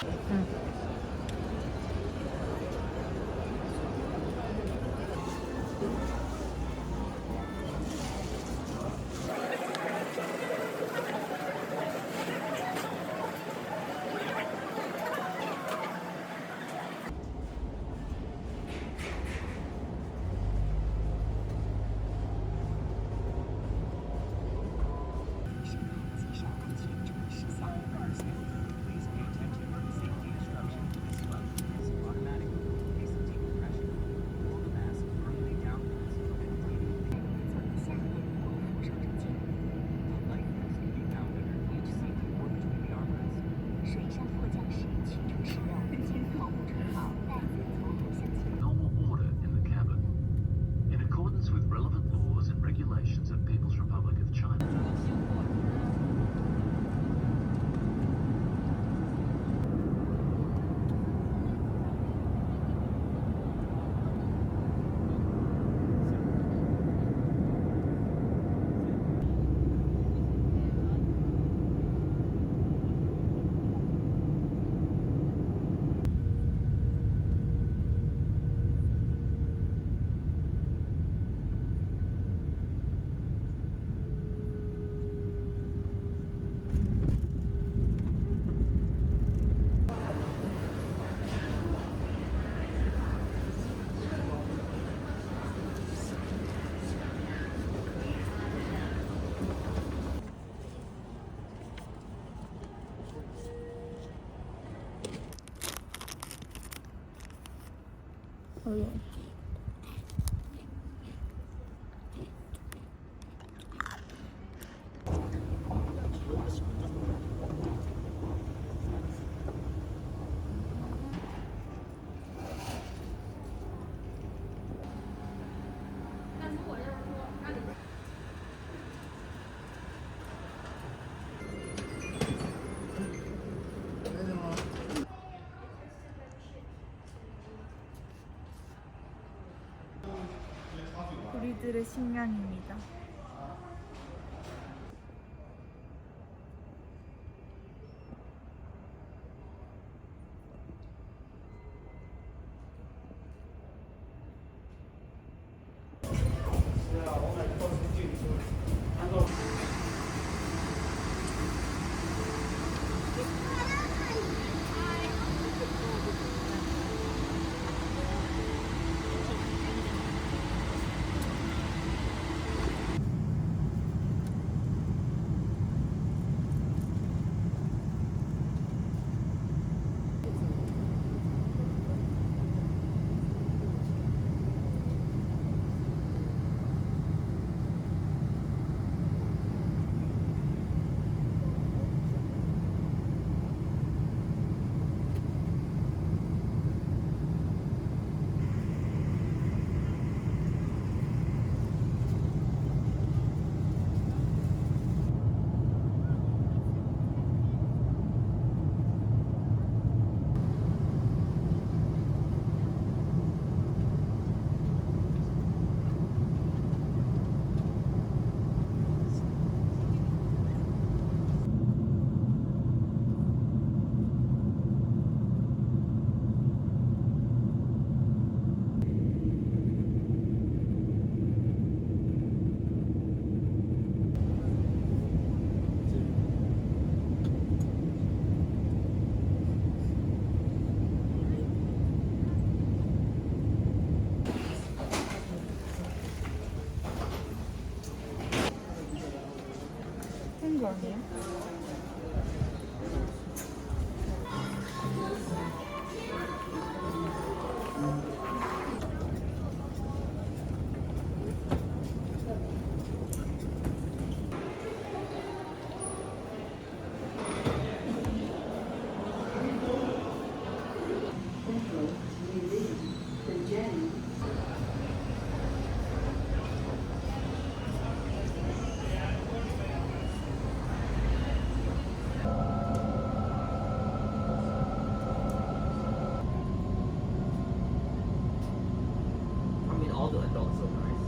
응. Normal order in the cabin, in accordance with relevant laws and regulations of People's Republic of China. 우리들의 식량입니다. 거 아니에요? All the adults so nice.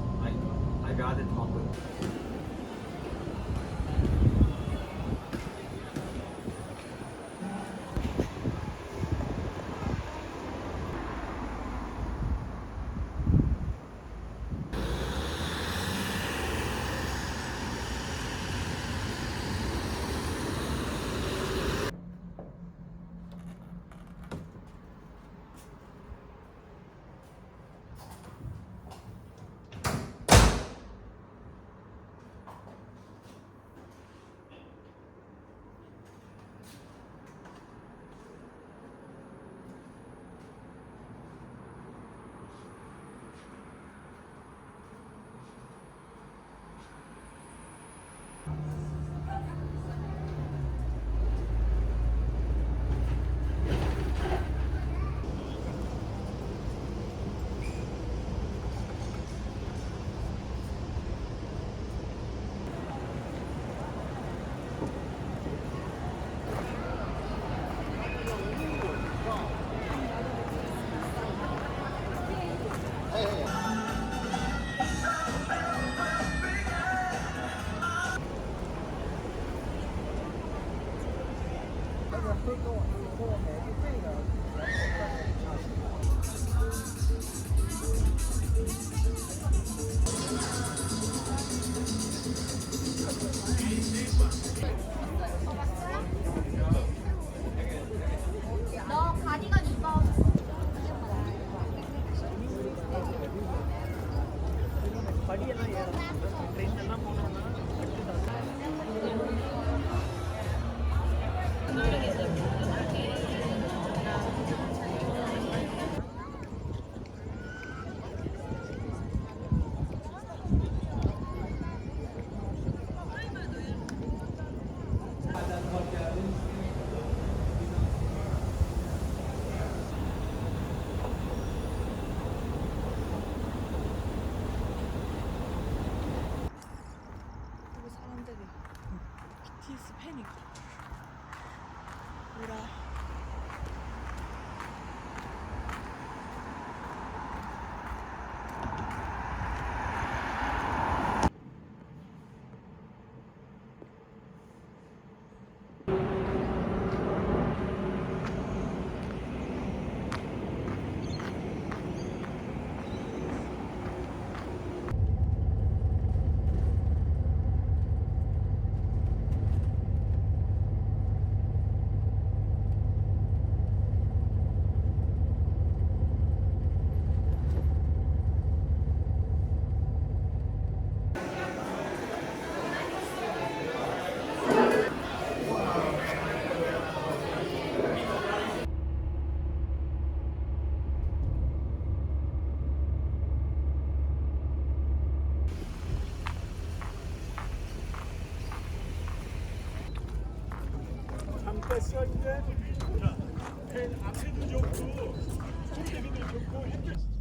I'd rather talk with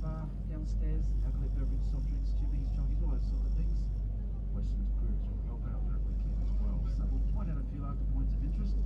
bar downstairs, alcoholic beverage, soft drinks, chippies, chongies, all those sort of things. Western's Cruise will help out that weekend as well. So we'll point out a few local points of interest.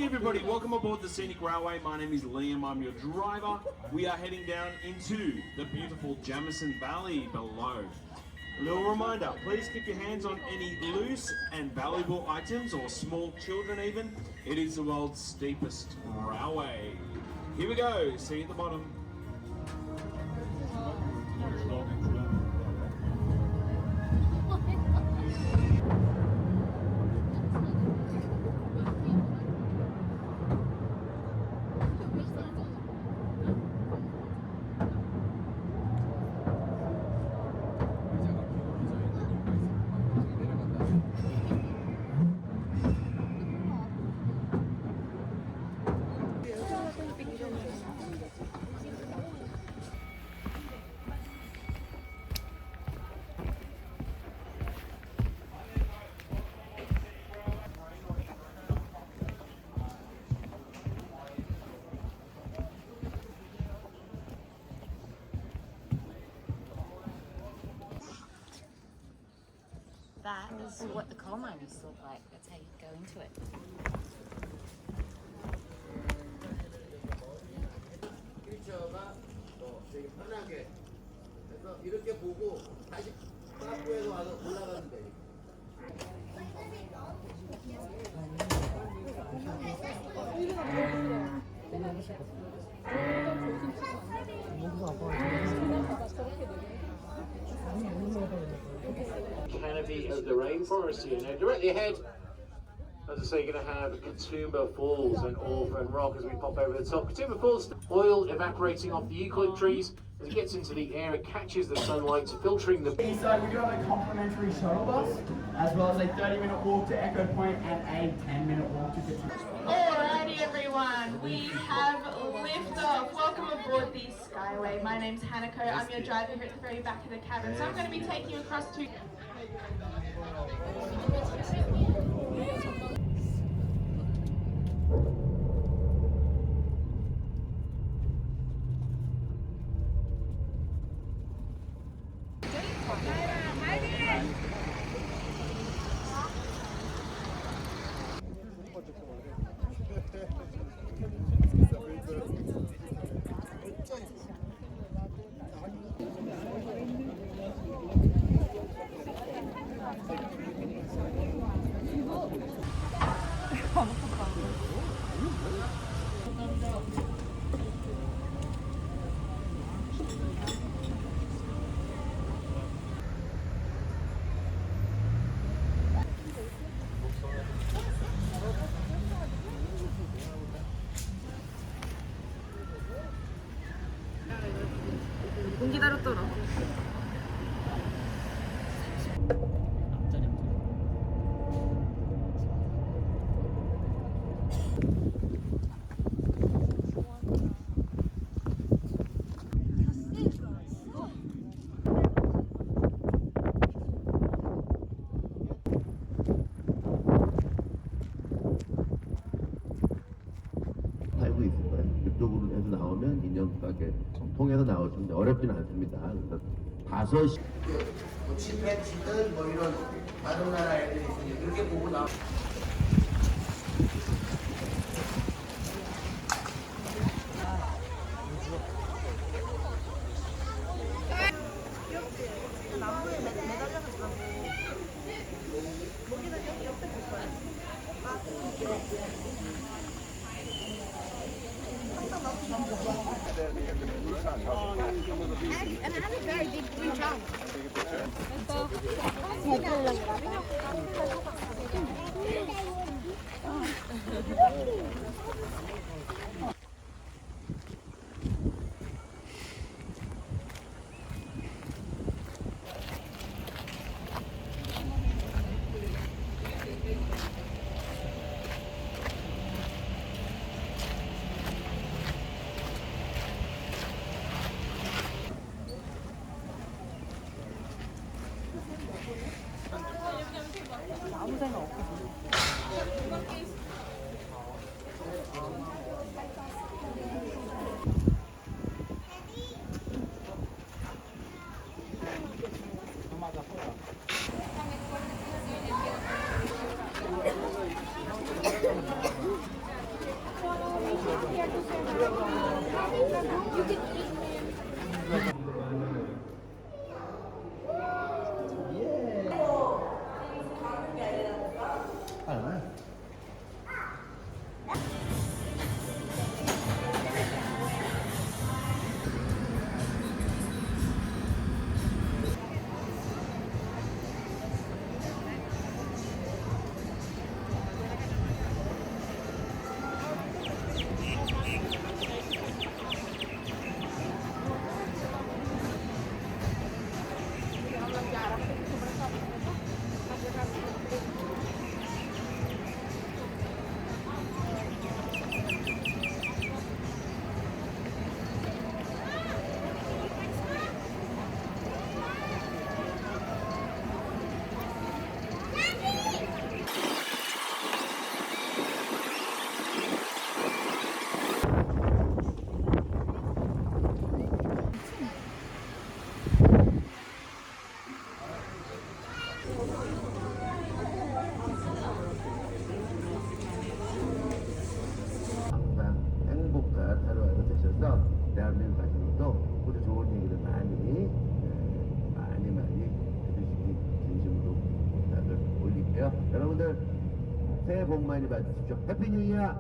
everybody, welcome aboard the Scenic Railway. My name is Liam, I'm your driver. We are heading down into the beautiful Jamison Valley below. A little reminder, please keep your hands on any loose and valuable items or small children even. It is the world's steepest railway. Here we go, see you at the bottom. That is what the coal mine used to look like. That's how you go into it. 휠체어가 되게 편하게 그래서 이렇게 보고 다시 빠꾸에서 와서 올라가면 돼. Canopy of the rainforest here. Now, directly ahead, as I say, you're going to have Katoomba Falls and Orphan Rock as we pop over the top. Katoomba Falls, oil evaporating off the eucalypt trees. As it gets into the air, it catches the sunlight, filtering the... Inside, we do have a complimentary shuttle bus, as well as a 30-minute walk to Echo Point and a 10-minute walk to Katoomba. Alrighty everyone, we have liftoff. Welcome aboard the Skyway. My name's Hanako, I'm your driver here at the very back of the cabin. So I'm going to be taking you across to... 기다렸더라. 알고 있을 거예요. 이쪽으로 해서 나오면 인형가게 통해서 나오시면 어렵지는 않습니다. 그래서 5시 뭐 침팬지든 뭐 이런 다른 나라 애들이 있으니 그렇게 보고 나. 나무에 매달려서 자고 거기다 여기 옆에 볼 거야. And it has a very deep green tongue. 아무 생각 없거든. 항상 행복한 하루하루 되셔서 대한민국 가정도 우리 좋은 얘기를 많이 해주시기 진심으로 부탁을 올릴게요. 여러분들 새해 복 많이 받으십시오. 해피 뉴 이어!